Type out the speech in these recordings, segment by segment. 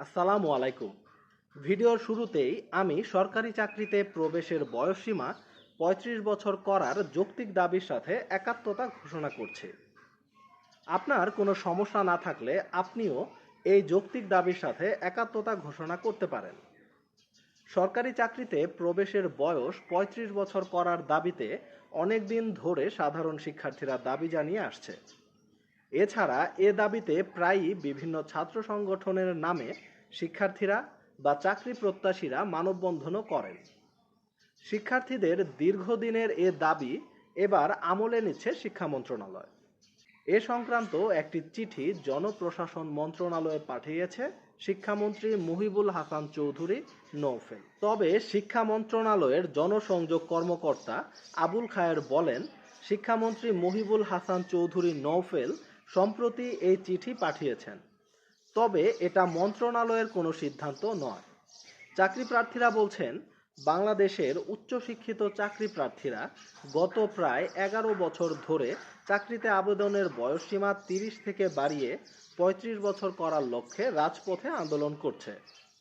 আসসালামু আলাইকুম। ভিডিওর শুরুতেই আমি সরকারি চাকরিতে প্রবেশের বয়সসীমা ৩৫ বছর করার যৌক্তিক দাবির সাথে একাত্মতা ঘোষণা করছি। আপনার কোনো সমস্যা না থাকলে আপনিও এই যৌক্তিক দাবির সাথে একাত্মতা ঘোষণা করতে পারেন। সরকারি চাকরিতে প্রবেশের বয়স ৩৫ বছর করার দাবিতে অনেক দিন ধরে সাধারণ শিক্ষার্থীরা দাবি জানিয়ে আসছে। এছাড়া এ দাবিতে প্রায়ই বিভিন্ন ছাত্র সংগঠনের নামে শিক্ষার্থীরা বা চাকরি প্রত্যাশীরা মানববন্ধনও করেন। শিক্ষার্থীদের দীর্ঘদিনের এ দাবি এবার আমলে নিচ্ছে শিক্ষা মন্ত্রণালয়। এ সংক্রান্ত একটি চিঠি জনপ্রশাসন মন্ত্রণালয়ে পাঠিয়েছে শিক্ষামন্ত্রী মুহিবুল হাসান চৌধুরী নওফেল। তবে শিক্ষা মন্ত্রণালয়ের জনসংযোগ কর্মকর্তা আবুল খায়ের বলেন, শিক্ষামন্ত্রী মুহিবুল হাসান চৌধুরী নওফেল সম্প্রতি এই চিঠি পাঠিয়েছেন, তবে এটা মন্ত্রণালয়ের কোনো সিদ্ধান্ত নয়। চাকরি প্রার্থীরা বলছেন, বাংলাদেশের উচ্চশিক্ষিত চাকরি প্রার্থীরা গত প্রায় ১১ বছর ধরে চাকরিতে আবেদনের বয়সসীমা ৩০ থেকে বাড়িয়ে ৩৫ বছর করার লক্ষ্যে রাজপথে আন্দোলন করছে।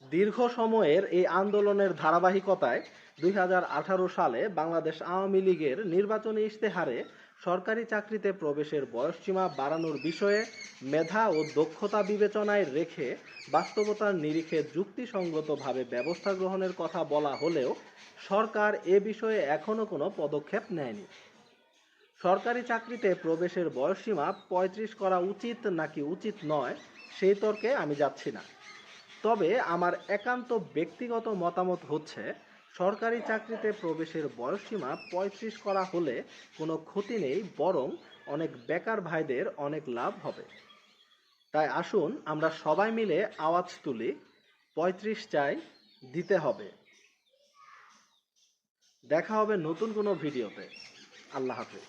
দীর্ঘ সময়ের এই আন্দোলনের ধারাবাহিকতায় ২০১৮ সালে বাংলাদেশ আওয়ামী লীগের নির্বাচনী ইশতেহারে সরকারি চাকরিতে প্রবেশের বয়সসীমা বাড়ানোর বিষয়ে মেধা ও দক্ষতা বিবেচনায় রেখে বাস্তবতার নিরিখে যুক্তিসঙ্গতভাবে ব্যবস্থা গ্রহণের কথা বলা হলেও সরকার এ বিষয়ে এখনও কোনো পদক্ষেপ নেয়নি। সরকারি চাকরিতে প্রবেশের বয়সসীমা ৩৫ করা উচিত নাকি উচিত নয় সেই তর্কে আমি যাচ্ছি না। তবে আমার একান্ত ব্যক্তিগত মতামত হচ্ছে, সরকারি চাকরিতে প্রবেশের বয়সসীমা ৩৫ করা হলে কোনো ক্ষতি নেই, বরং অনেক বেকার ভাইদের অনেক লাভ হবে। তাই আসুন আমরা সবাই মিলে আওয়াজ তুলি, ৩৫ চাই, দিতে হবে। দেখা হবে নতুন কোনো ভিডিওতে। আল্লাহ হাফেজ।